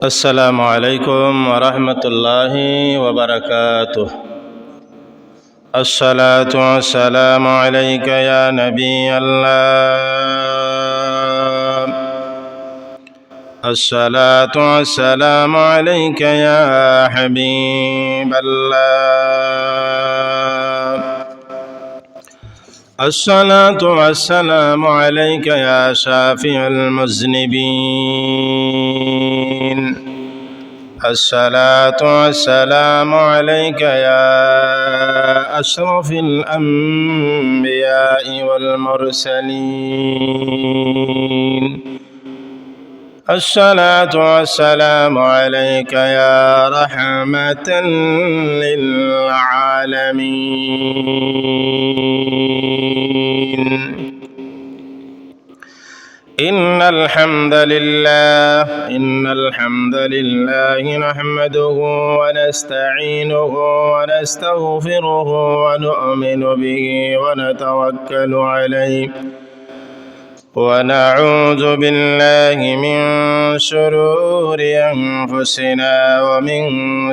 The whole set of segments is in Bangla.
السلام عليكم ورحمة الله وبركاته. الصلاة والسلام عليك يا نبي الله. الصلاة والسلام عليك يا حبيب الله. الصلاة والسلام عليك يا شافع المذنبين. الصلاة والسلام عليك يا أشرف الأنبياء والمرسلين. الصلاة والسلام عليك يا رحمة للعالمين. إن الحمد لله نحمده ونستعينه ونستغفره ونؤمن به ونتوكل عليه ونعوذ بالله من شرور أنفسنا ومن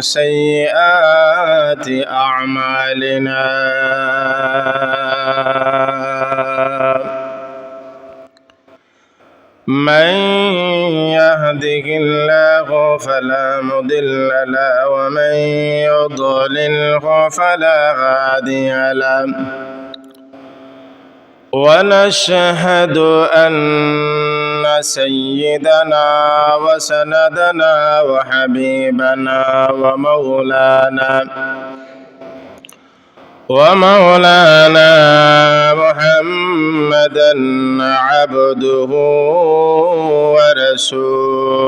سيئات أعمالنا. من يهده الله فلا مضل له ومن يضلله فلا هادي له. ونشهد أن سيدنا وسندنا وحبيبنا ومولانا محمدا عبده ورسوله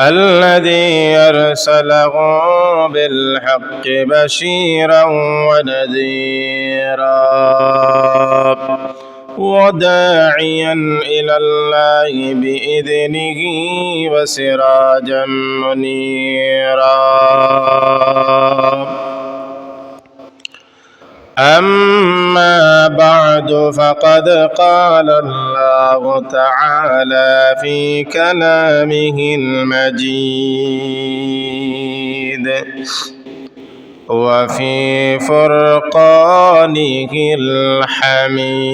الذي أرسله بالحق بشيرا ونذيرا وداعيا إلى الله بإذنه وسراجا منيرا. أما بعد فقد قال الله تعالى في كلامه المجيد وفي فرقانه الحميد.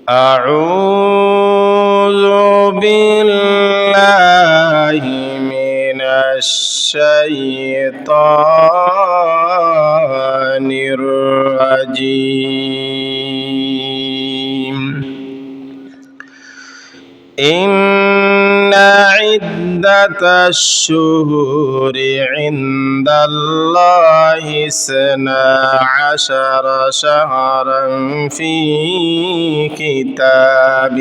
أعوذ بالله من الشيطان الرجيم. إن عدة الشهور عند الله 12 شهرا في كتاب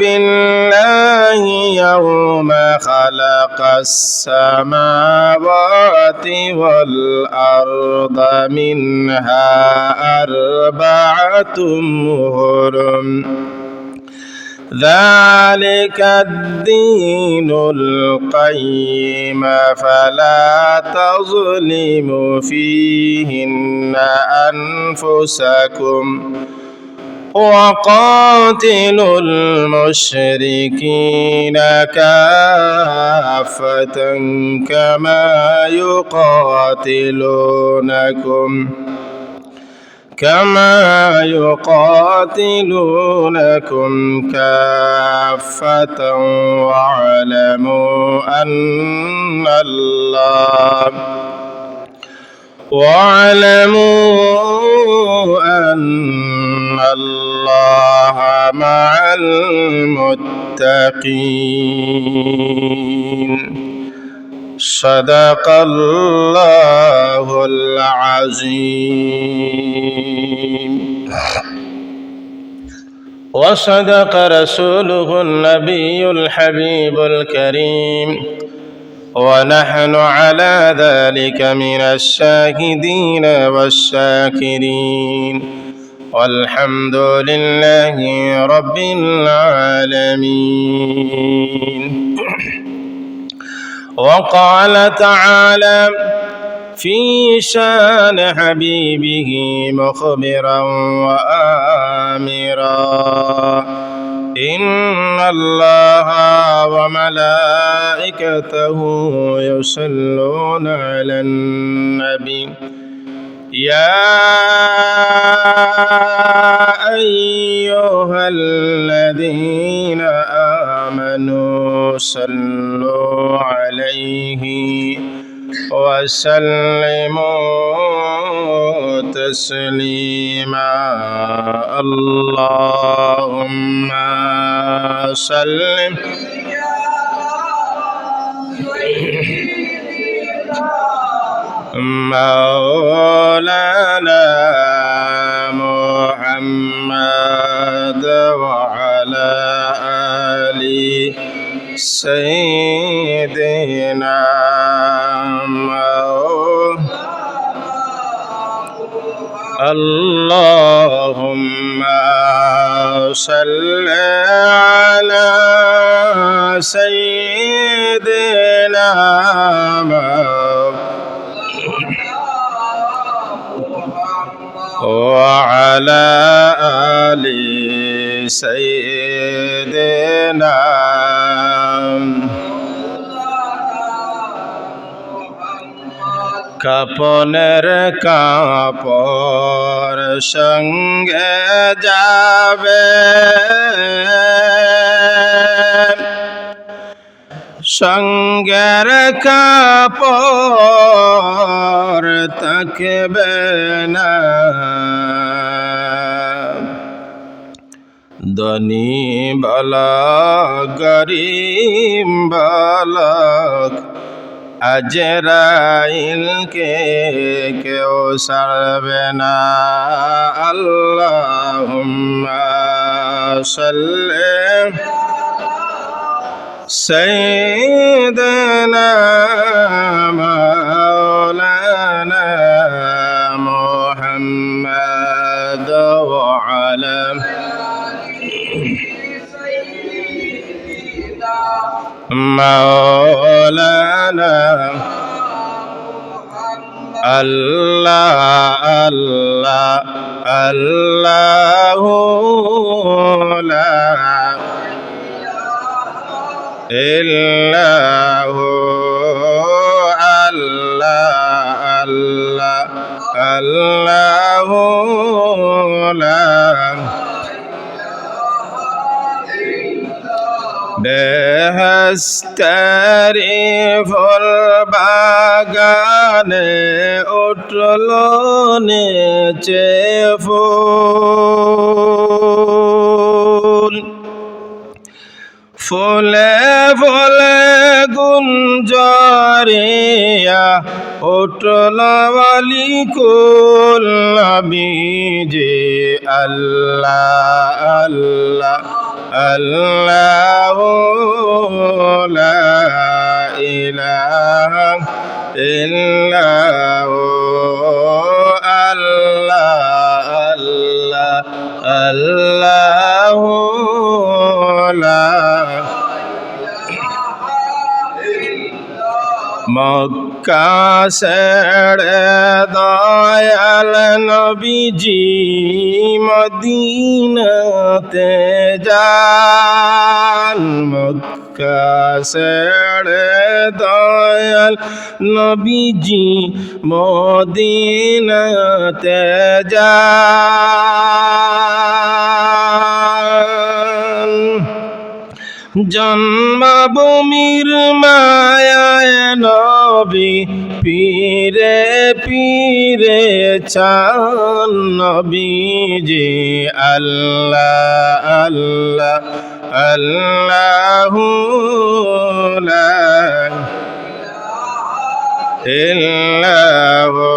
الله يوم خلق السماوات والأرض منها 4 حرم ذلك الدين القيم فلا تظلموا فيهن أنفسكم وقاتلوا المشركين كافة كما يقاتلونكم كافة واعلموا أن الله مع المتقين. صدق الله العظيم وصدق رسوله النبي الحبيب الكريم ونحن على ذلك من الشاهدين والشاكرين والحمد لله رب العالمين. وقال تعالى في شان حبيبه مخبرا وآمرا إن الله وملائكته يصلون على النبي يا أيها الذين آمنوا صلوا عليه وسلموا تسليما اللهم سلم مولانا محمد وعلى آل سيدنا اللهم صل على سيدنا وعلى آل سيدنا কাপনের কাপড় সঙ্গে যাবে সঙ্গের কাপড় থাকবে না ধনী বালক গরীব বালক আজরাইলকে কেউ ছাড়বে না আল্লাহুম্মা সাল্লি সাইয়্যিদানা মাওলানা মুহাম্মাদ ওয়া আলা مولانا الله الله الله لا إلا هو الله الله الله لا বেহেশতেরি ফুল বাগানে উঠল নিচে ফুল ফুলে ফুলে গুঞ্জরিয়া উঠল বালিকুল নবীজি আল্লাহ আল্লাহ আল্লাহু লা ইলাহা ইল্লাহু আল্লাহ আল্লাহ আল্লাহু লা মক্কা ছেড়ে দয়াল নবীজি মদিনাতে যান মক্কা ছেড়ে দয়াল নবীজি মদিনাতে যান জন্মভূমির মায়ায় নবী পীরে পীরে চান নবীজি আল্লাহ আল্লাহ আল্লাহু লা ইল্লাহু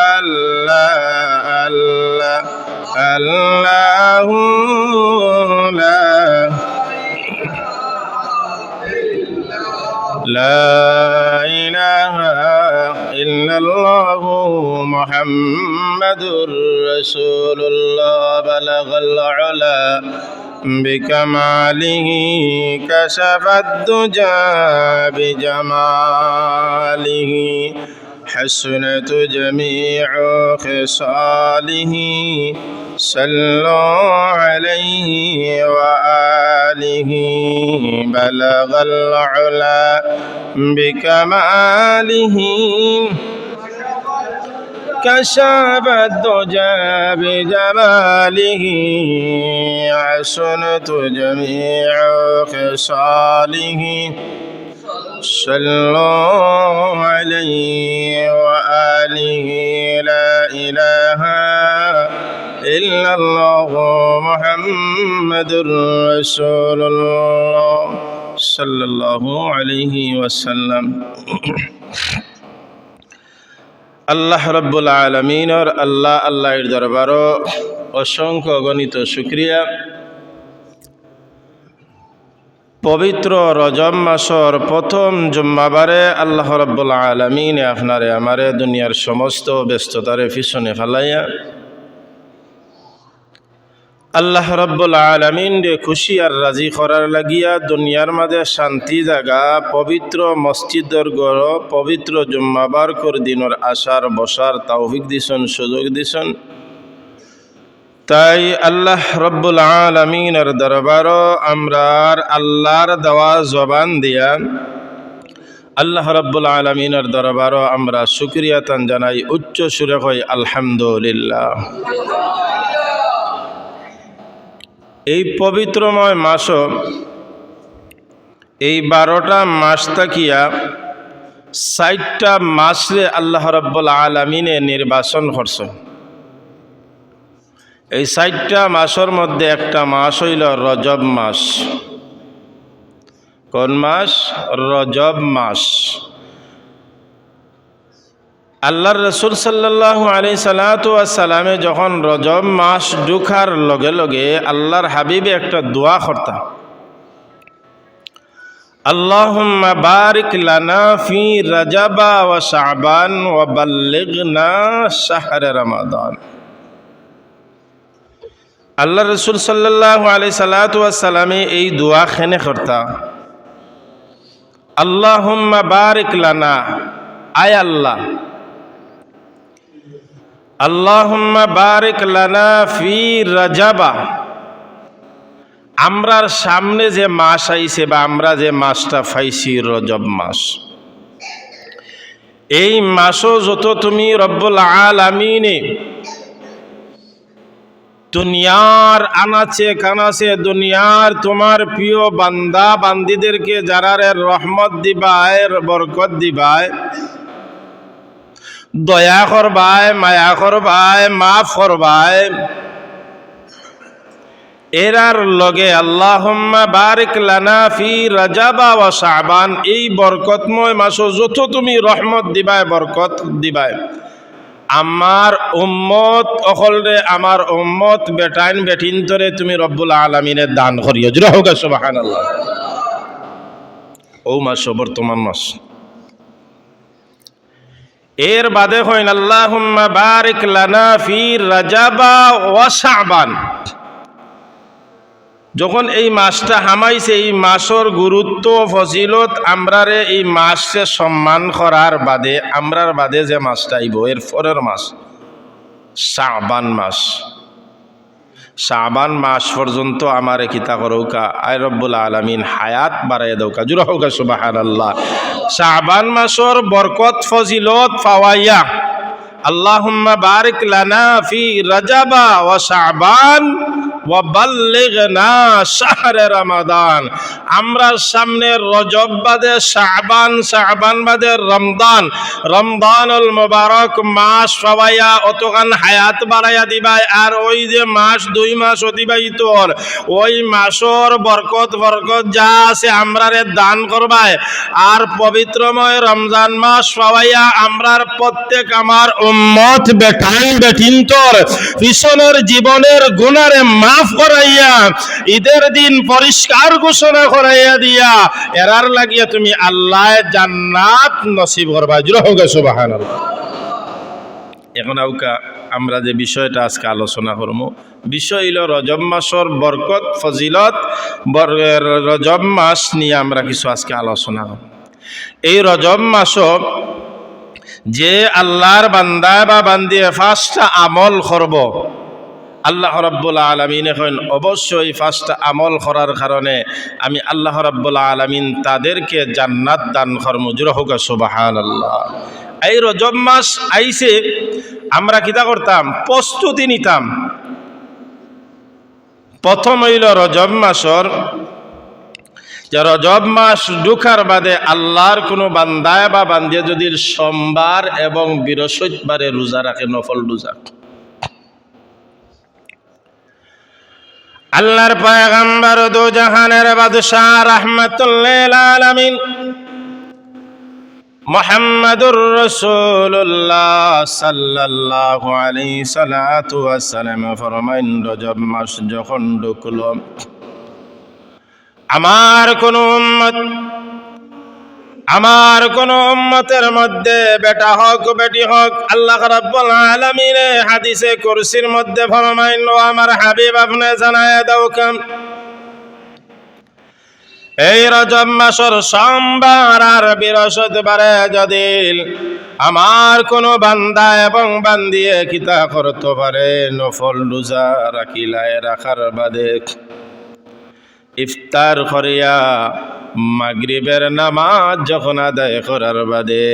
আল্লাহ আল্লাহ আল্লাহু লা لا إله إلا الله محمد رسول الله بلغ العلا بكماله كشف الدجى بجماله حسنت جميع خصاله صلوا عليه وآله بلغ العلا بكماله كشف الدجى بجماله حسنت جميع خصاله صلوا عليه وآله لا إله إلا الله محمد رسول الله صلى الله عليه وسلم আল্লাহ রব্বুল আলামিনের আল্লাহর দরবারও অসংখ্য অগণিত শুকরিয়া। পবিত্র রজব মাসের প্রথম জুম্মাবারে আল্লাহ রব্বুল আলামিন আপনারে আমারে দুনিয়ার সমস্ত ব্যস্ততারে পিছনে ফেলাইয়া আল্লাহ রব্বুল আলামিন রে খুশি আর রাজি করার লাগিয়া দুনিয়ার মাঝে শান্তি জাগা পবিত্র মসজিদের ঘর পবিত্র জুম্মাবার কর দিনের আসার বসার তৌফিক দিছেন, সুযোগ দিছেন। তাই আল্লাহ রব্বুল আলামিনের দরবারও আমরার আল্লাহর দেওয়া জবান দিয়া আল্লাহ রব্বুল আলামিনের দরবারও আমরা শুকরিয়াতান জানাই, উচ্চ সুরে কই আলহামদুলিল্লাহ। এই পবিত্রময় মাসও এই 12টা মাস থাকিয়া 60টা মাসরে আল্লাহ রব্বুল আলামিনে নির্বাচন করছে। এই 60টা মাসের মধ্যে একটা মাস হইল রজব মাস। কোন মাস? রজব মাস। আল্লাহর রাসূল সাল্লাল্লাহু আলাইহি সাল্লাতু ওয়াস সালামে যখন রজব মাস ঢুকার লগে লগে আল্লাহর হাবিবে একটা দোয়া করতা, আল্লাহুম্মা বারিক লানা ফি রজবা ওয়া শাবান ওয়া বাল্লিগনা শাহরে রমাদান। আল্লাহর রাসূল সাল্লাল্লাহু আলাইহি সাল্লাতু ওয়াস সালামে এই দোয়া খেনে করতা, আল্লাহুম্মা বারিক লানা, আয় আল্লাহ, আল্লাহুম্মা বারিক লানা ফি রজবা, আমরার সামনে যে মাস আইছে বা আমরা যে মাসটা পাইছি রজব মাস, এই মাসও যত তুমি রব্বুল আলামিনে দুনিয়ার আনাচে কানাচে দুনিয়ার তোমার প্রিয় বান্দা বান্দিদেরকে যারারে রহমত দিবায়, বরকত দিবায়, দয়া করবায়, মায়া করবায়, মাফ করবায়, এরার লগে আল্লাহুম্মা বারিক লানা ফি রজবা ওয়া শাবান, এই বরকতময় মাসও যত তুমি রহমত দিবায়, বরকত দিবায়, আমার উম্মত অকলরে, আমার উম্মত বেটাইন বেটিনতরে তুমি রব্বুল আলামিনের দান করিও। জোরে হোক সুবহানাল্লাহ। ও মাস বর্তমান মাস। এর বাদে হইন আল্লাহুম্মা বারিক লানা ফি রজবা ওয়া শাবান। যখন এই মাসটা হামাইছে, এই মাসের গুরুত্ব ফজিলত আমরারে এই মাসে সম্মান করার বাদে আমরার বাদে যে মাসটা আইব এর পরের মাস শাবান মাস। শাবান মাস পর্যন্ত আমারে কিতা করৌকা, আয় রব্বুল আলামিন হায়াত বাড়াই দৌকা। জুরা হোকা সুবহানাল্লাহ। শাবান মাসের বরকত ফজিলত ফাওয়াইয়া আল্লাহুম্মা বারিক লানা ফি রজবা ওয়া শাবান ওয়া বাল্লিগনা শাহরে রমাদান। আমরা সামনে রজব বাদে শাবান, শাবান বাদে রমদান, রমদানুল মুবারক মাস পাওয়াইয়া অতখান হায়াত বাড়াইয়া দিবাই। আর ওই যে মাস 2 মাস অতিবাহিত ওই মাসর বরকত যা আছে আমরারে দান করবাই। আর পবিত্রময় রমজান মাস পাওয়াইয়া আমরার প্রত্যেক আমার উম্মত বেটাইন বেটিনতর পিছনের জীবনের গুনারে মাফ করাইয়া ঈদের দিন পরিষ্কার ঘোষণা করাইয়া দিয়া এরার লাগিয়া তুমি আল্লাহ জান্নাত নসিব করবা। জোরে হোক সুবহানাল্লাহ। এখন আউকা আমরা যে বিষয়টা আজকে আলোচনা করব, বিষয় হইল রজব মাসের বরকত ফজিলত। রজব মাস নিয়ে আমরা কিছু আজকে আলোচনা করব। এই রজব মাসও যে আল্লাহর বান্দা বা বান্দিয়ে 5টা আমল করব, আল্লাহ রাব্বুল আলামিন এখন অবশ্যই 5টা আমল করার কারণে আমি আল্লাহ রাব্বুল আলামিন তাদেরকে জান্নাত দান করব। জোরে হোক সুবহানাল্লাহ। এই রজব মাস আইছে, আমরা কিতা করতাম? প্রস্তুতি নিতাম। প্রথম হইল রজব মাসর, যে রজব মাস ঢুকার বাদে আল্লাহর কোনো বান্দায় বা বান্দিয়ে যদি সোমবার এবং বৃহস্পতিবারে রোজা রাখে, নফল রোজা, আল্লাহর পয়গম্বর দু জাহানের বাদশাহ রাহমাতুল লিল আলামিন মুহাম্মাদুর রাসূলুল্লাহ সাল্লাল্লাহু আলাইহি সাল্লাতু ওয়াসাল্লাম ফরমাইন, রজব মাস যখন ঢুকলো, আমার কোন উম্মতের মধ্যে বেটা হোক বেটি হোক, আল্লাহ রাব্বুল আলামিন হাদিসে কুরসির মধ্যে ফরমাইন, ও আমার হাবিব আপনি জানায়া দাও কেন এই রজব মাসের সোমবার আর বৃহস্পতিবারে যদি আমার কোনো বান্দা এবং বান্দিয়ে কিতা করতে পারে, নফল রোজা রাখিলায় রাখার বাদে ইফতার করিয়া মাগরিবের নামাজ যখন আদায় করার বাদে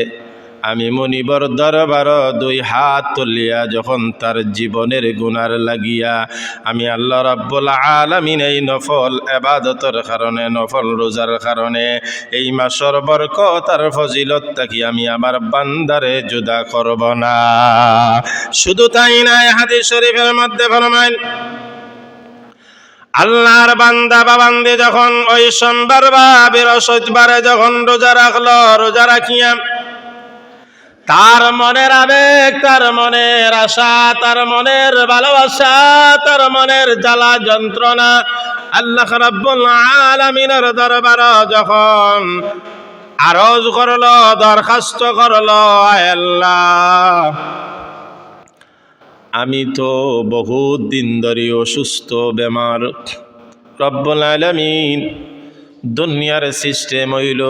আমি মনিবর দরবার 2 হাত তুলিয়া যখন তার জীবনের গুনার লাগিয়া আমি আল্লাহ রাব্বুল আলামিন এই নফল ইবাদতের কারণে, নফল রোজার কারণে এই মাসের বরকত আর ফজিলত থাকি আমি আমার বান্দারে জুদা করব না। শুধু তাই নয়, হাদিস শরীফের মধ্যে ফরমায়, আল্লাহর বান্দা বা বান্দি যখন ওই সোমবার বা বৃহস্পতিবারে যখন রোজা রাখলো, রোজা রাখিয়া তার মনের আবেগ, তার মনের আশা, তার মনের ভালোবাসা, তার মনের জ্বালা যন্ত্রণা আল্লাহ রাব্বুল আলামিনের দরবারে যখন আরজ করলো, দরখাস্ত করলো, আয় আল্লাহ, আমি তো বহুত দিন ধরে অসুস্থ, বেমার। রব্বুল আলামিন দুনিয়ার সিস্টেম হইল,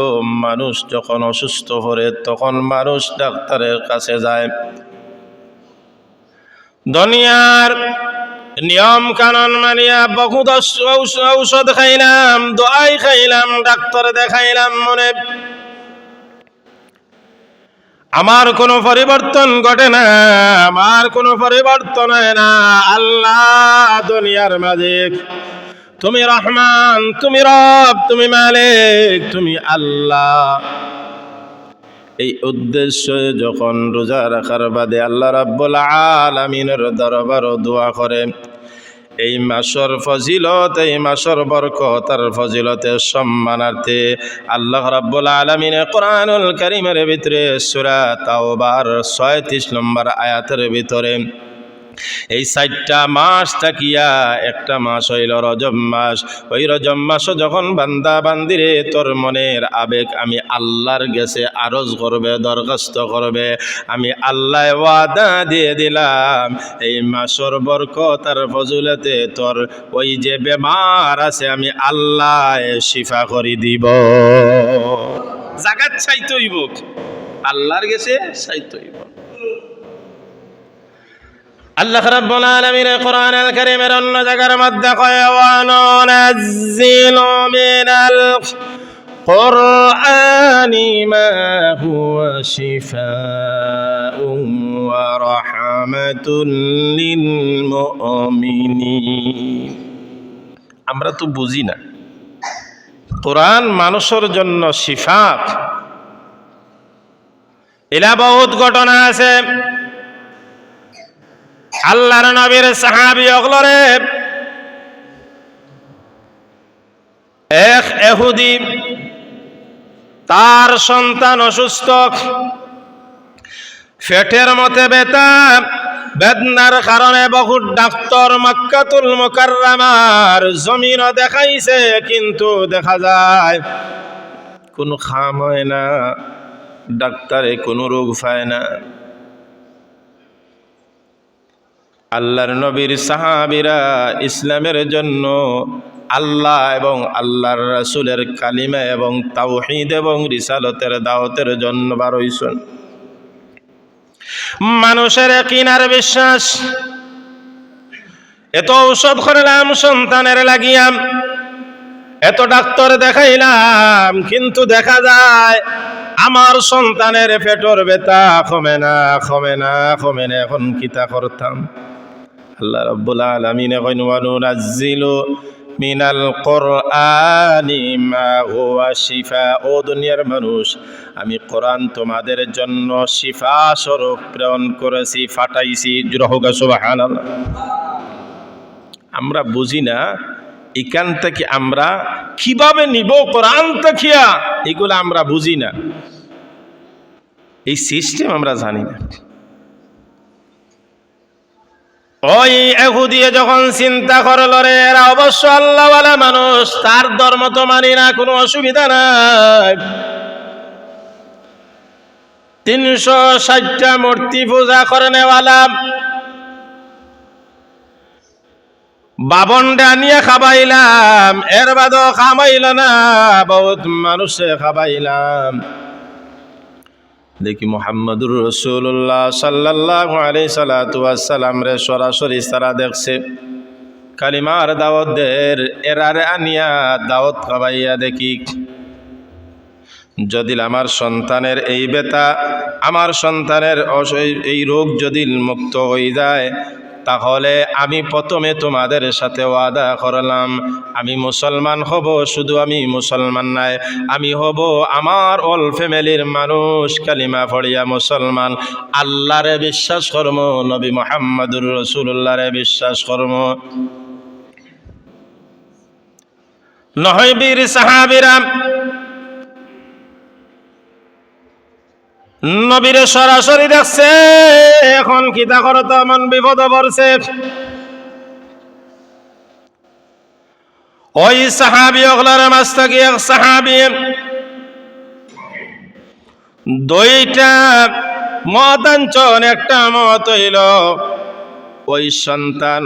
মানুষ যখন অসুস্থ করে তখন মানুষ ডাক্তারের কাছে যায়। দুনিয়ার নিয়ম কানুন মানিয়া বহুত ঔষধ খাইলাম, দোয়াই খাইলাম, ডাক্তার দেখাইলাম, মনে আমার কোনো পরিবর্তন ঘটে না, আমার কোনো পরিবর্তন হয় না। আল্লাহ দুনিয়ার মালিক, তুমি রহমান, তুমি রব, তুমি মালিক, তুমি আল্লাহ। এই উদ্দেশ্যে যখন রোজা রাখার বাদে আল্লাহ রাব্বুল আলামিনের দরবারে দোয়া করে, এই মাসের ফজিলত, এই মাসের বরকত আর ফজিলতের সম্মানার্থে আল্লাহ রাব্বুল আলামিন কোরআনুল কারীমের ভিতরে সূরা তাওবার 36 নম্বর আয়াতের ভিতরে এই 4টা মাস থাকিয়া একটা মাস হইল রজব মাস। ওই রজব মাস যখন বান্দা বান্দিরে তোর মনের আবেগ আমি আল্লাহর কাছে আরজ করবে, দরখাস্ত করবে, আমি আল্লাহ ওয়াদা দিয়ে দিলাম এই মাসের বরকত আর ফজিলতে তোর ওই যে বেমার আছে আমি আল্লাহ শিফা করে দিব। জাগাত চাইতে হইব, আল্লাহর কাছে চাইতে হইব। আল্লাহ রাব্বুল আলামিন কোরআনুল কারীমের অন্য জায়গার মধ্যে কয়, ওয়া নুনাজ্জিলু মিনাল কুরআনি মা হুয়া শিফাউন ওয়া রাহমাতুন লিল মুমিনিন। আমরা তো বুঝি না কোরআন মানুষের জন্য শিফা। এলা বহুত ঘটনা আছে। আল্লাহর নবীর সাহাবী অগলরে এক ইহুদি, তার সন্তান অসুস্থ, পেটের মধ্যে ব্যথা, বেদনার কারণে বহুত ডাক্তার মক্কাতুল মুকাররমার জমিনও দেখাইছে, কিন্তু দেখা যায় কোনো খাম হয় না, ডাক্তারে কোনো রোগ পায় না। আল্লাহর নবীর সাহাবীরা ইসলামের জন্য আল্লাহ এবং আল্লাহর রাসূলের কালিমা এবং তাওহীদ এবং রিসালতের দাওয়াতের জন্য বার হইছেন। মানুষের কিনার বিশ্বাস। এত ঔষধ করলাম সন্তানের লাগিয়াম, এত ডাক্তার দেখাইলাম, কিন্তু দেখা যায় আমার সন্তানের পেটর ব্যথা কমে না, কমে না, কমে না। এখন কিতা করতাম? আল্লাহ রাব্বুল আলামিন কইন ওয়া নুনাজ্জিলু মিনাল কুরআনি মা হুয়া শিফা। ও দুনিয়ার মানুষ, আমি কোরআন তোমাদের জন্য শিফা স্বরূপ প্রেরণ করেছি, ফাটাইছি। জোরে সুবহানাল্লাহ। আমরা বুঝি না এখান থেকে আমরা কিভাবে নিব কোরআন দেখিয়া, এগুলো আমরা বুঝি না, এই সিস্টেম আমরা জানি না। ওই ইহুদিয়ে যখন চিন্তা করল রে এরা অবশ্য আল্লাহওয়ালা মানুষ, তার ধর্ম তো মানি না, কোনো অসুবিধা নাই, 360টা মূর্তি পূজা করে নেওয়ালা বাবনটা নিয়ে খাবাইলাম, এর বাদও খামাইল না, বহুত মানুষে খাবাইলাম। দেখি মুহাম্মদুর রাসূলুল্লাহ সাল্লাল্লাহু আলাইহি সাল্লাতু ওয়াসসালাম রে সরাসরি সারা দেখছে, কালিমার দাওয়াত দের এরারে আনিয়া দাওয়াত খাবাইয়া দেখি যদি আমার সন্তানের এই ব্যথা, আমার সন্তানের এই রোগ যদি মুক্ত হয়ে যায়, তাহলে আমি প্রথমে তোমাদের সাথে ওয়াদা করলাম আমি মুসলমান হব। শুধু আমি মুসলমান নাই, আমি হব আমার অল ফ্যামিলির মানুষ কালিমা পড়িয়া মুসলমান, আল্লাহরে বিশ্বাস করব, নবী মুহাম্মদুর রাসূলুল্লাহরে বিশ্বাস করব। নহবীর সাহাবীরা নবীরে সরাসরি দেখছে, এখন কিতা করত, এমন বিপদ পড়ছে। ওই সাহাবী ওগুলার মাঝ থেকে এক সাহাবী দুইটা মত আনছন, একটা মত হইল ওই সন্তান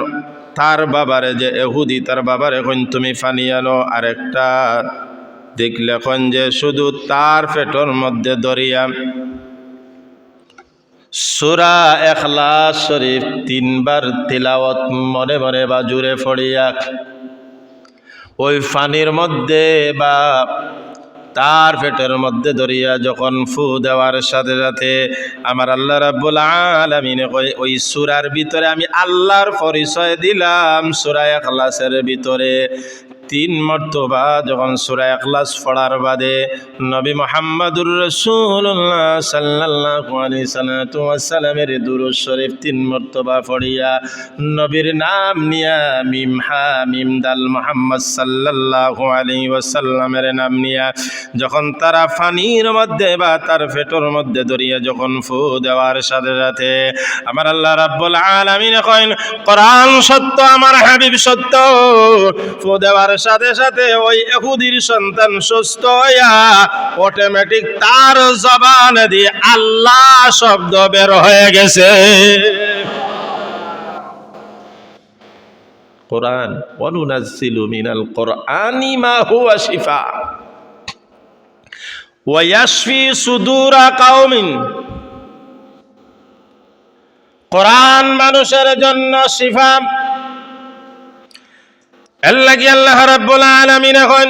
তার বাবারে যে ইহুদি, তার বাবারে এখন তুমি ফানি আনো, আর একটা দেখলে এখন যে শুধু তার পেটর মধ্যে দরিয়া সূরা ইখলাস শরীফ 3 বার তিলাওয়াত মনে মনে বা জুড়ে পড়িয়া ওই ফানির মধ্যে বা তার পেটের মধ্যে ধরিয়া যখন ফু দেওয়ার সাথে সাথে আমার আল্লাহ রাব্বুল আলামিন কয় ওই সূরার ভিতরে আমি আল্লাহর পরিচয় দিলাম। সূরা ইখলাসের ভিতরে 3 মর্তবা যখন সূরা ইখলাস পড়ার বাদে নবী মুহাম্মদুর রাসূলুল্লাহ সাল্লাল্লাহু আলাইহি সাল্লামের দুরূদ শরীফ 3 মর্তবা পড়িয়া নবীর নাম নিয়া মিম হা মিম দাল মুহাম্মদ সাল্লাল্লাহু আলাইহি ওয়াসাল্লামের নাম নিয়া যখন তারা পানির মধ্যে বা তার পেটের মধ্যে দরিয়া যখন ফু দেওয়ার সাথে সাথে আমার আল্লাহ রাব্বুল আলামিন কইন কোরআন সত্য, আমার হাবিব সত্য। ফু দেওয়ার সাথে সাথে ওই ইহুদির সন্তান সুস্থ হইয়া অটোমেটিক তার জবান দিয়ে আল্লাহ শব্দ বের হয়ে গেছে। কোরআন ওয়া নুনাজ্জিলু মিনাল কুরআনি মা হুয়া শিফা ওয়া ইয়াশফি সুদুরা কাওমিন। কোরআন মানুষের জন্য শিফা। আল্লাহ রাব্বুল আলামিন এখন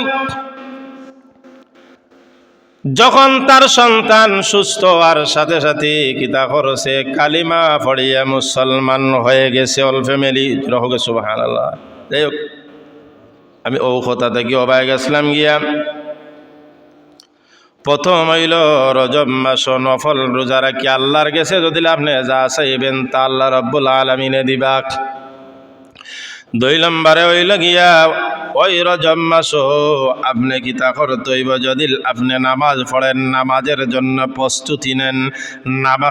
যখন তার সন্তান সুস্থ আর সাথে সাথে কিতা করছে কালিমা পড়িয়া মুসলমান হয়ে গেছে অল ফ্যামিলি। রহগে সুবহানাল্লাহ। যাই হোক, আমি ও কথা থেকে অবাক গেছিলাম গিয়া। প্রথম হইল রজব মাস নফল রোজা রাখি আল্লাহর গেছে যদি আপনি যা চাইবেন তা আল্লাহ রাব্বুল আলামিনে দিবা। 2 নম্বরে হইল গিয়া ওই রজব মাস আপনি কিতা করতে হইব যদি আপনি নামাজ পড়েন, নামাজের জন্য প্রস্তুতি নেন।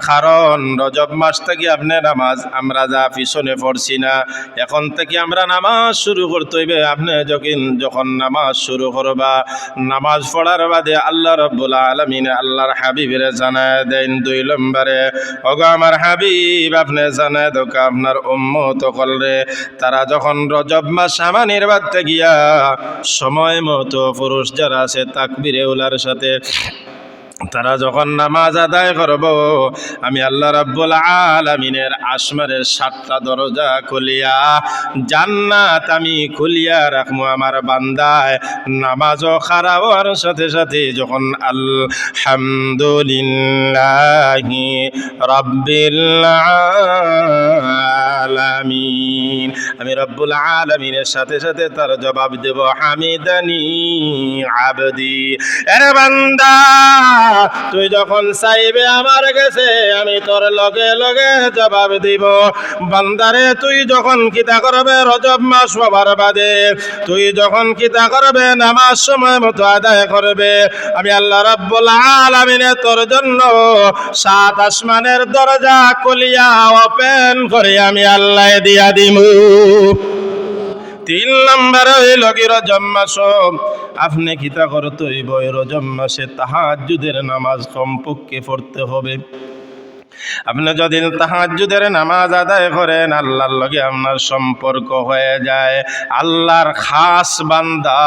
কারণ রজব মাস থেকে আপনি নামাজ আমরা যা পিছনে পড়ছি না, এখন থেকে আমরা নামাজ শুরু করতে হইবে। আপনি যখন নামাজ শুরু করবা, নামাজ পড়ার বাদে আল্লাহ রাব্বুল আলামিন আল্লাহর হাবিবের জানায় দেন 2 নম্বরে ওগো আমার হাবিব আপনি জানায় দাও আপনার উম্মত কলরে তারা যখন রজব মাস সামানের বাদতে গিয়া সময় মতো পুরুষ যারা আছে তাকবীরে উলার সাথে তারা যখন নামাজ আদায় করব, আমি আল্লাহ রাব্বুল আলামিনের আসমানের 7টা দরজা খুলিয়া জান্নাত আমি খুলিয়া রাখবো আমার বান্দায় নামাজও খাড়া হওয়ার সাথে সাথে যখন আলহামদুলিল্লাহি রাব্বিল আলামিন, আমি রব্বুল আলামিনের সাথে সাথে তার জবাব দেব হামিদানি আবদি। আরে বান্দা, তুই যখন চাইবে আমার কাছে আমি তোর লগে লগে জবাব দিব। বান্দারে, তুই যখন কিতা করবে রজব মাস হবার বাদে, তুই যখন কিতা করবে নামাজ সময় মতো আদায় করবে, আমি আল্লাহ রাব্বুল আলামিনে তোর জন্য 7 আসমানের দরজা খুলিয়া ওপেন করে আমি আল্লাহ দিয়া দিমু। 3 নম্বর হইল কি রজব মাস। আপনি কিতা করতে হইব, রজব মাসে তাহাজ্জুদের নামাজ কমপক্ষে পড়তে হবে। আপনি যদি তাহাজ্জুদের নামাজ আদায় করেন, আল্লাহর লগে আপনার সম্পর্ক হয়ে যায়, আল্লাহর খাস বান্দা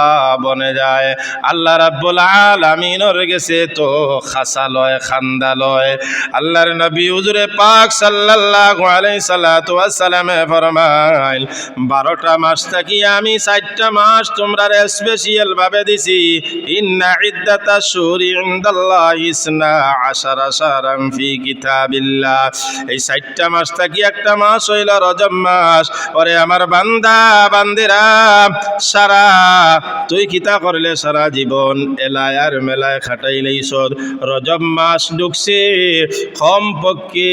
বনে যায়। আল্লাহ রাব্বুল আলামিনের গেছে তো খাসা লয়, খান্দা লয়। আল্লাহর নবী হুজুরে পাক সাল্লাল্লাহু আলাইহি সাল্লাতু ওয়াস সালামে ফরমাইল, 12টা মাস থাকি আমি 4টা মাস তোমরা স্পেশাল ভাবে দিছি। ইন্না ইদ্দাতাশ শুহুরি ইনদাল্লাহি 12 শাহরান ফি কিতাবিল্লাহ। এই 4টা মাস থাকি একটা মাস হইল রজব মাস। ওরে আমার বান্দা বান্দিরা, সারা তুই কিতা করলে সারা জীবন এলায় আর মেলায় খাটাইলেই সদ। রজব মাস ঢুকছে, কমপক্ষে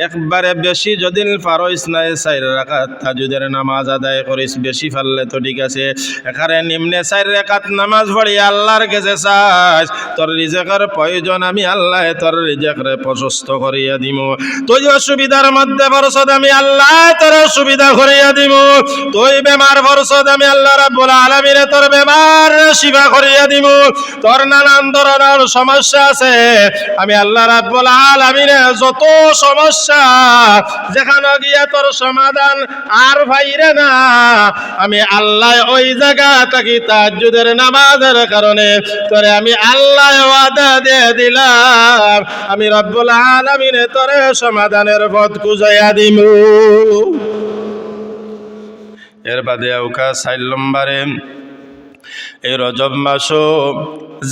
একবারে বেশি যদি পারইস না 4 রাকাত তাহাজ্জুদের নামাজ আদায় করিস। বেশি পারলে তো ঠিক আছে, এখানে নিম্নে 4 রাকাত নামাজ পড়ি আল্লাহর কাছে চাস। তোর রিজেকের প্রয়োজন, আমি আল্লাহ তোর রিজেকরে প্রশস্ত করিয়া দিমু। তুই অসুবিধার মধ্যে পড়ছদ, আমি আল্লাহ তোর সুবিধা করিয়া দিমু। তুই বেমার পড়ছদ, আমি আল্লাহ রাব্বুল আলামিনে তোর বেমার শিফা করিয়া দিমু। তোর নানান ধরনের সমস্যা আছে, আমি আল্লাহ রাব্বুল আলামিনে যত সমস্যা যেখানে গিয়া তোর সমাধান আর ভাইরে না, আমি আল্লাহ ওই জায়গা থাকি তাহাজ্জুদের নামাজের কারণে তোরে আমি আল্লাহ ওয়াদা দিয়ে দিলাম, আমি রব্বুল আলামিনে তোরে সমাধানের পথ খুঁজাইয়া দিমু। এর বাদে ওকা 4 নম্বরে এই রজব মাসও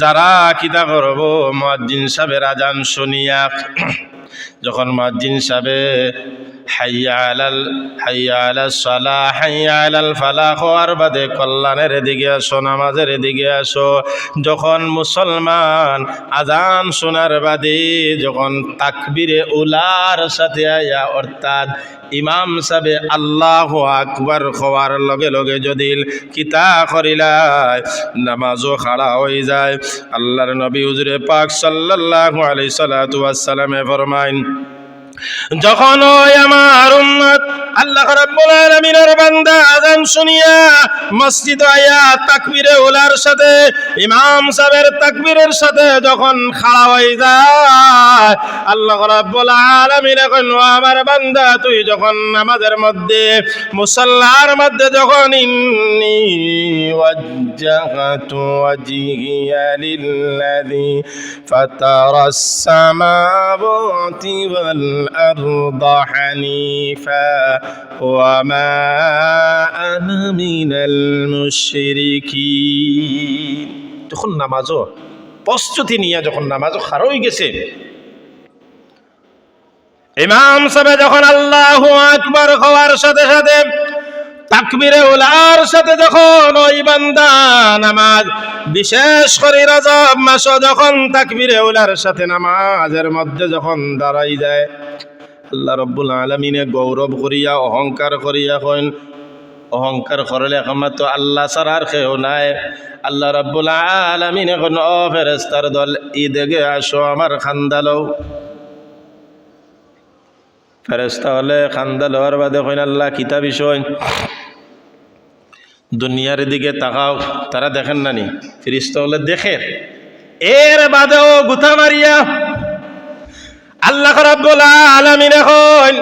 যারা কিতা করব, মুয়াজ্জিন সাহেবের আজান শুনিয়া যখন মুয়াজ্জিন সাহেবে হাইয়া আলাস সালাহ হাইয়া আলাল ফালাহ হওয়ার বাদে কল্যাণের দিকে আসো, নামাজের দিকে আসো। যখন মুসলমান আজান শোনার বাদে যখন তাকবীরে উলার সাথে আয়া, অর্থাৎ ইমাম সাহেবে আল্লাহু আকবার হওয়ার লগে লগে যদি কিতা করিলায় নামাজও খাড়া হয়ে যায়। আল্লাহর নবী হুজুরে পাক সাল্লাল্লাহু আলাইহি সাল্লাতু ওয়াস সালামে ফরমাইন, যখন ওই আমার উম্মত আল্লাহ রাব্বুল আলামিনের বান্দা আযান শুনিয়া মসজিদে আয়া তাকবীরে উলার সাথে ইমাম সাহেবের তাকবীরের সাথে যখন খাড়া হয়ে যায়, আল্লাহ রাব্বুল আলামিন এখন আমার বান্দা তুই যখন নামাজের মধ্যে মুসাল্লার মধ্যে যখন ইন্নী ওয়াজ্জাহতু ওয়াজহিয়া লিল্লাযী ফাতারাস সামাওয়াতি ওয়াল الأرض حنيفا وما أنا من المشركين। যখন নামাজও প্রস্তুতি নিয়ে যখন নামাজও খাড়া হয়ে গেছে, ইমাম সাহেব যখন আল্লাহু আকবার হওয়ার সাথে সাথে তাকবীরে উলার সাথে যখন ওই বান্দা নামাজ, বিশেষ করে রজব মাস যখন তাকবীরে উলার সাথে নামাজের মধ্যে যখন দাঁড়াই যায়, আল্লাহ রাব্বুল আলামিনে গৌরব করিয়া অহংকার করিয়া কইন, অহংকার করলে একমাত্র আল্লাহ ছাড়া আর কেউ নাই। আল্লাহ রাব্বুল আলামিন এখন ও ফেরেশতার দল ঈদগে আসো আমার খান্দা লও। ফেরেশতা হলে খান্দা লওয়ার বাদে কইন আল্লাহ কিতা বিষয়, দুনিয়ার দিকে তাকাও, তারা দেখেন নানি? ফেরেশতা হলে দেখে। এর বাদেও গুথা মারিয়া আল্লাহ রাব্বুল আলামিন এখন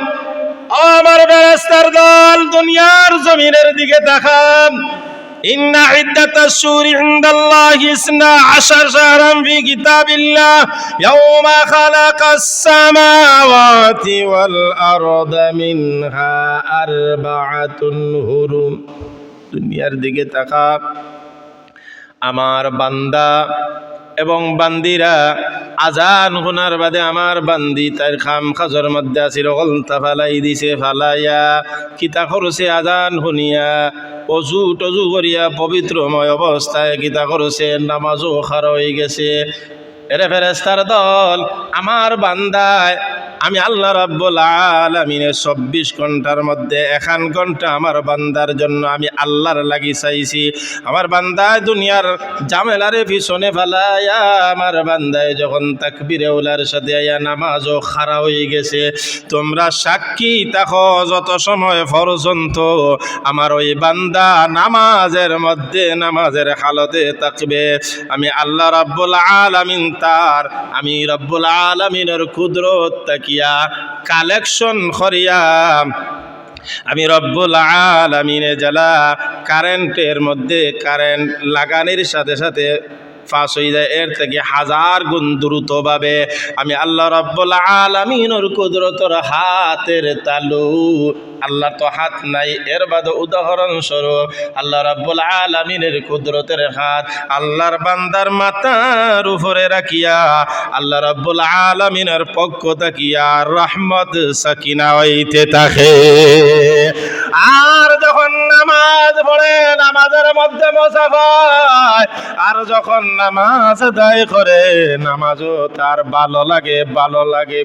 ও আমার ফেরেশতার দল দুনিয়ার জমিনের দিকে তাকান। ইন্না ইদ্দাতাশ শুরি ইনদাল্লাহি 12 শাহরান ফি কিতাবিল্লাহ ইয়াওমা খালাকাস সামাওয়াতি ওয়াল আরদা মিনহা আরবাআতুন হুরুম। দুনিয়ার দিকে তাকা, আমার বান্দা এবং বান্দিরা আজান শোনার বাদে আমার বান্দি তার খাম খাজর মধ্যে আছিল, গলতা ফালাই দিছে, ফালাইয়া কিতা করছে আজান শুনিয়া অজু টজু করিয়া পবিত্রময় অবস্থায় কিতা করছে নামাজও খার হয়ে গেছে। এরে ফেরেশতার দল, আমার বান্দায় আমি আল্লাহ রাব্বুল আলামিনের 24 ঘন্টার মধ্যে 1 ঘন্টা আমার বান্দার জন্য আমি আল্লাহর লাগি চাইছি। আমার বান্দায় দুনিয়ার জামেলারে পিছনে ফেলাইয়া আমার বান্দায় যখন তাকবীরে উলার সাথে আয়া নামাজও খাড়া হয়ে গেছে। তোমরা সাক্ষী থাকো যত সময় পর্যন্ত আমার ওই বান্দা নামাজের মধ্যে নামাজের হালতে থাকবে, আমি আল্লাহ রাব্বুল আলামিন আমি রাব্বুল আলামিনের কুদরত তাকিয়া কালেকশন করিয়া আমি রব্বুল আলামিনে জ্বালা কারেন্টের মধ্যে কারেন্ট লাগানোর সাথে সাথে ফাঁস হয়ে যায়, এর থেকে 1000 গুণ দ্রুতভাবে আমি আল্লাহ রব্বুল আলামিনের কুদরতের হাতের তালু, আল্লাহ তো হাত নাই, এর বাদে উদাহরণস্বরূপ আল্লাহ রাব্বুল আলামিনের কুদরতের হাত আল্লাহর বান্দার মাথার উপরে রাখিয়া আল্লাহ রাব্বুল আলামিনের পক্ষ তাকিয়া রহমত সাকিনা হইতে থাকে। আর যখন নামাজ পড়ে নামাজের মধ্যে মুসাফায়, আর যখন নামাজ আদায় করে নামাজও তার ভালো লাগে, ভালো লাগে।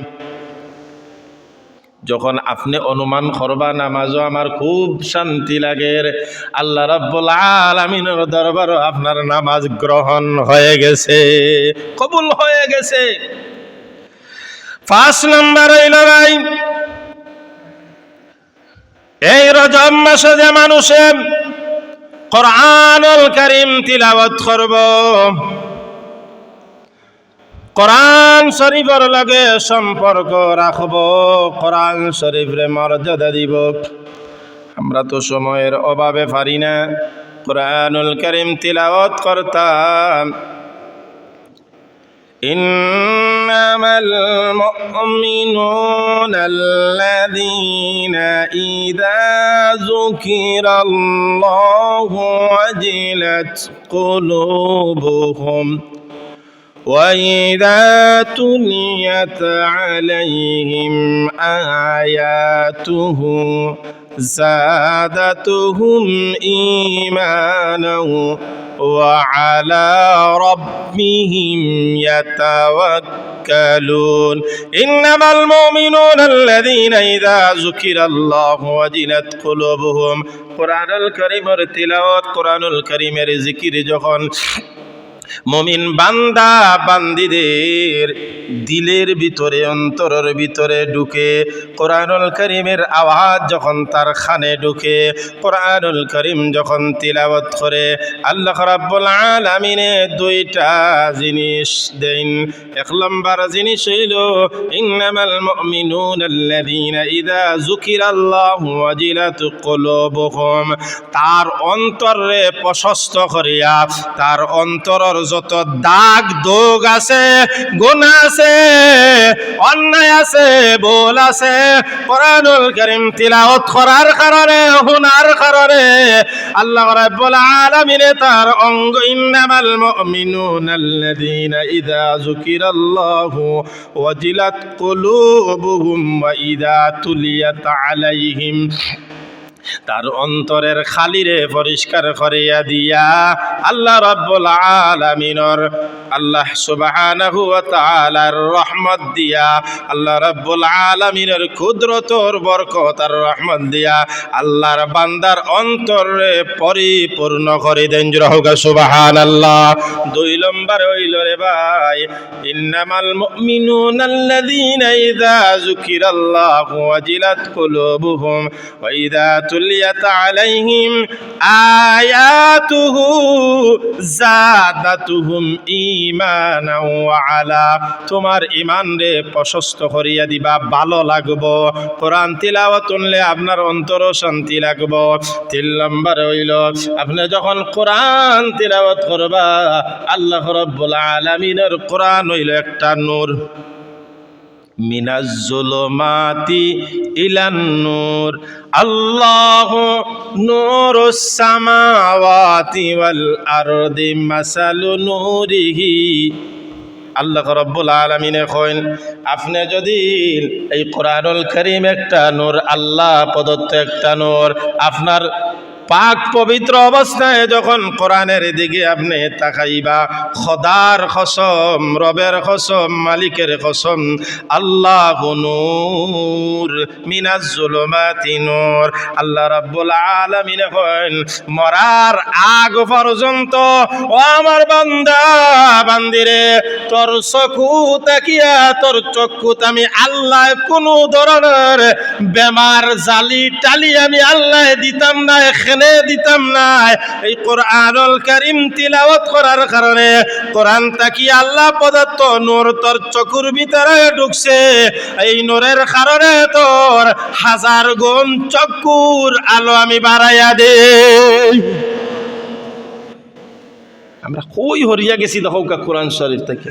যখন আপনি অনুমান করবা নামাজও আমার খুব শান্তি লাগে, আল্লাহ রাব্বুল আলামিনের দরবারে আপনার নামাজ গ্রহণ হয়ে গেছে, কবুল হয়ে গেছে। 5 নম্বর হইল ভাই, এই রজব মাসে যে মানুষে কোরআনুল কারীম তিলাওয়াত করব, কোরআন শরীফের লগে সম্পর্ক রাখব, কোরআন শরীফরে মর্যাদা দিব। আমরা তো সময়ের অভাবে পারি না কোরআনুল কারীম তিলাওয়াত করতাম। ইন্নামাল মুমিনুনা আল্লাযীনা ইযা যুকিরাল্লাহু ওয়াজিলাত কুলুবুহুম وَإِذَا تُلِيَتْ عَلَيْهِمْ آيَاتُهُ زَادَتْهُمْ إِيمَانًا وَعَلَى رَبِّهِمْ يَتَوَكَّلُونَ إِنَّمَا الْمُؤْمِنُونَ الَّذِينَ إِذَا ذُكِرَ اللَّهُ وَجِلَتْ قُلُوبُهُم। কোরআনুল কারীমের তিলাওয়াত, কোরআনুল কারীমের জিকির যখন মুমিন বান্দা বান্দিদের দিলের ভিতরে অন্তরের ভিতরে ঢুকে, কোরআনুল কারীমের আওয়াজ যখন তার কানে ঢুকে, কোরআনুল কারীম যখন তিলাওয়াত করে, আল্লাহ রাব্বুল আলামিনে 2টা জিনিস দেন। 1 নম্বর জিনিস হইল ইন্নামাল মুমিনুনা আল্লাযীনা ইযা যুকিরাল্লাহু ওয়াজিলাত কুলুবুহুম, তার অন্তরে প্রশস্ত করিয়া তার অন্তরের যত দাগ দোগ আছে, গুনাহ আছে, অন্যায় আছে, ভুল আছে, কোরআনুল কারীম তিলাওয়াত করার কারণে, শোনার কারণে আল্লাহ রাব্বুল আলামিন তার অঙ্গ ইন্নামাল মুমিনুনা আল্লাযীনা ইযা যুকিরাল্লাহু ওয়াজিলাত কুলুবুহুম ওয়া ইযা তুলিয়াত আলাইহিম, তার অন্তরের খালিরে পরিষ্কার করিয়া দিয়া আল্লাহ রাব্বুল আলামিনের, আল্লাহ সুবহানাহু ওয়া তাআলার রহমত দিয়া, আল্লাহ রাব্বুল আলামিনের কুদরতর বরকত আর রহমত দিয়া আল্লাহর বান্দার অন্তরে পরিপূর্ণ করে দেন। সুবহানাল্লাহ। 2 নম্বর হইল রে ভাই, ইন্নামাল মুমিনুনাল্লাযীনা ইযা যুকিরাল্লাহু ওয়াজিলাত কুলুবুহুম ওয়া ইযা তুলিয়াত আলাইহিম আয়াতুহু যাদাতুহুম ঈমানাও ওয়া আলা। তোমার ঈমান রে প্রশস্ত করিয়া দিবা, ভালো লাগবো। কোরআন তিলাওয়াত করলে আপনার অন্তর শান্তি লাগবো। 3 নম্বর হইল, আপনি যখন কোরআন তিলাওয়াত করবা, আল্লাহ রাব্বুল আলামিনের কোরআন হইল একটা নূর। মিনাজ জুলুমাতি ইলান নূর, আল্লাহু নূরুস সামাওয়াতি ওয়াল আরদি মাসালু নূরিহি। আল্লাহ রাব্বুল আলামিনে কইন, আপনি যদি এই কোরআনুল কারীম একটা নূর, আল্লাহ প্রদত্ত একটা নূর, আপনার পাক পবিত্র অবস্থায় যখন কোরআনের দিকে আপনি তাকাইবা, খোদার কসম, রবের কসম, মালিকের কসম, আল্লাহু নূর মিনাজ জুলুমাতি নূর। আল্লাহ রাব্বুল আলামিন কইন, মরার আগ পর্যন্ত ও আমার বান্দা বান্দিরে, তোর চকু তাকিয়া, তোর চক্ষুত আমি আল্লাহ কোনো ধরনের বেমার জালি টালি আমি আল্লাহ দিতাম না, দিতাম না। এই কোরআনুল কারীম তিলাওয়াত করার কারণে, কোরআন তাকি আল্লাহ প্রদত্ত নূর তোর চকুর ভিতরে ঢুকছে। এই নূরের কারণে তোর 1000 গুণ চক্ষুর আলো আমি বাড়াইয়া দেই। আমরা কই হরিয়া গেছি দেখো কোরআন শরীফ থেকে।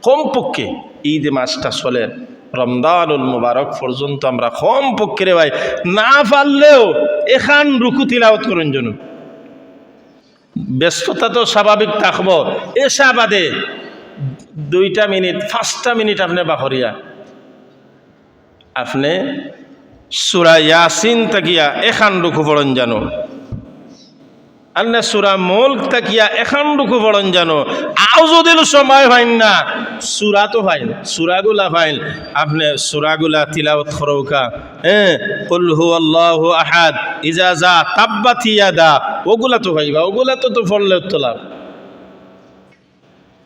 কমপক্ষে ঈদ মাসটা চলে, রমজানুল মুবারক পর্যন্ত আমরা কমপক্ষে রে ভাই না পারলেও এখান রুকু তিলাওয়াত করেন জন্য। ব্যস্ততা তো স্বাভাবিক থাকবো, এসা বাদে 2 মিনিট 5 মিনিট আপনি বাহরিয়া আপনি সূরা ইয়াসিন তাকিয়া এখান রুকু পড়েন জানো, আল্লাহ সূরা মুলক তাকিয়া এখান রুকু পড়েন জানো। আও যদি সময় পাইন না, সূরা তো পাইন, সূরাগুলা পাইন, আপনি সূরাগুলা তিলাওয়াত করোকা। কুল হুয়াল্লাহু আহাদ, ইজা যা তাব্বাত ইয়াদা, ওগুলা তো পাইবা, ওগুলা তো পড়লে তো লাভ।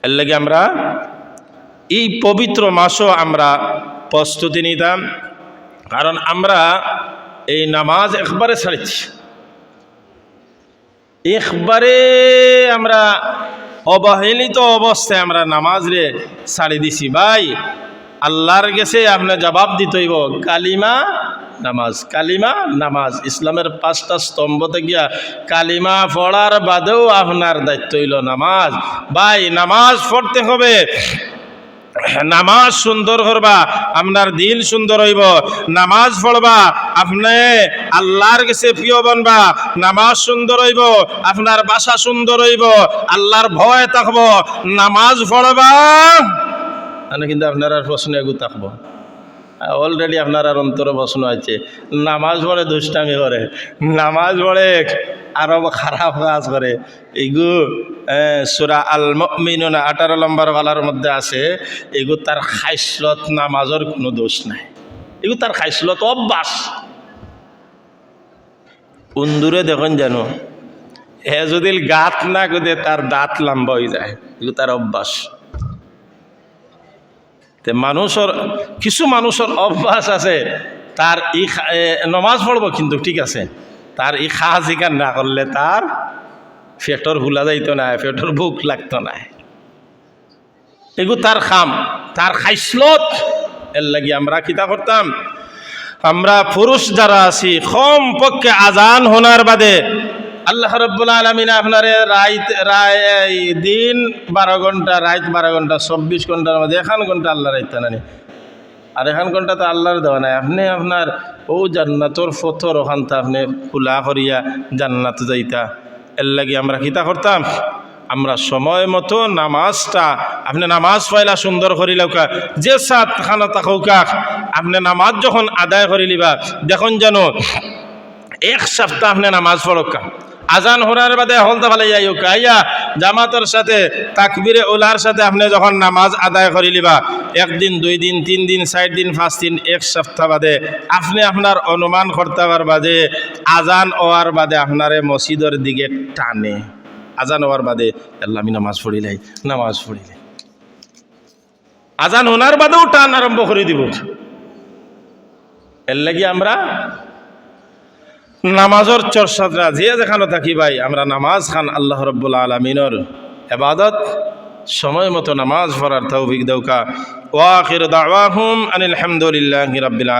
এর লাগে আমরা এই পবিত্র মাসও আমরা প্রস্তুতি নিতাম, কারণ আমরা এই নামাজ একবারে ছাড়ছি, একবারে আমরা অবহেলিত অবস্থায় আমরা নামাজ রে ছাড়ি দিছি। ভাই আল্লাহর কাছে আপনি জবাব দিতে হইব, কালিমা নামাজ, কালিমা নামাজ। ইসলামের 5টা স্তম্ভ থেকে কালিমা পড়ার বাদেও আপনার দায়িত্ব হইল নামাজ। ভাই নামাজ পড়তে হবে, নামাজ সুন্দর করবা, আপনার দিল সুন্দর হইব। নামাজ পড়বা, আপনি আল্লাহর কাছে প্রিয় বনবা। নামাজ সুন্দর হইব, আপনার বাসা সুন্দর হইব, আল্লাহর ভয় থাকব। নামাজ পড়বা কিন্তু আপনার আর প্রশ্ন এগু থাকবো। অলরেডি আপনার আর অন্তরে প্রশ্ন আছে, নামাজ পড়ে দুষ্টামি করে, নামাজ পড়ে আরো খারাপ কাজ করে। এইগু সূরা আল মুমিনুন 18 নম্বর ওয়ালার মধ্যে আছে, এগু তার খাইসলত, নামাজের কোনো দোষ নাই, এগু তার খাইসলত অভ্যাস। উন্দুরে দেখুন জানো, হে যদি গাত না করে তার দাঁত লম্বা হয়ে যায়, এগু তার অভ্যাস। মানুষের কিছু মানুষের অভ্যাস আছে, তার ই নমাজ পড়ব কিন্তু ঠিক আছে, তার ই খা জিকার না করলে তার পেটর ভুলা যাইতো না, পেটর ভুক লাগতো না। এগু তার খাম, তার খাইসলত। এর লাগি আমরা কিতা করতাম, আমরা পুরুষ যারা আছি কম পক্ষে আজান হোনার বাদে আল্লাহ রাব্বুল আলামিন আপনারে দিন 12 ঘন্টা, রাত 12 ঘন্টা, 24 ঘন্টার মধ্যে 1 ঘন্টা আল্লাহ রাইতা নানি, আর 1 ঘন্টা তো আল্লাহর দেওয়া নাই। আপনি আপনার ও জান্নাতর ফতর ওখানটা আপনি খোলা করিয়া জান্নাত যাইতা। এর লাগি আমরা কিতা করতাম, আমরা সময় মতো নামাজটা, আপনি নামাজ পয়লা সুন্দর করিলাউকা, যে সাত খানা তাকৌকা আপনি নামাজ যখন আদায় করিলিবা, দেখুন যেন 1 সপ্তাহ আপনি নামাজ পড়কা, আজান হরার বাদে হলতা ভালো যাইকা আইয়া জামাতের সাথে তাকবীরে উলার সাথে আপনি যখন নামাজ আদায় করিলিবা, 1 দিন 2 দিন 3 দিন 4 দিন 5 দিন 1 সপ্তাহ বাদে আপনি আপনার অনুমান করতে পারবা যে আজান হওয়ার বাদে আপনারে মসজিদের দিকে টানে, আজান হওয়ার বাদে আল্লাহ আমি নামাজ পড়িলাই আজান হোনার বাদেও টান আরম্ভ করে দিব। এর লাগি আমরা নামাজের চর্চাটা যে যেখানে থাকি ভাই আমরা নামাজ খান আল্লাহ রাব্বুল আলামিনের ইবাদত সময় মতো নামাজ পড়ার তৌফিক দাও। ওয়া আখির দাওয়াহুম আনিল হামদুলিল্লাহি রাব্বিল আলামিন।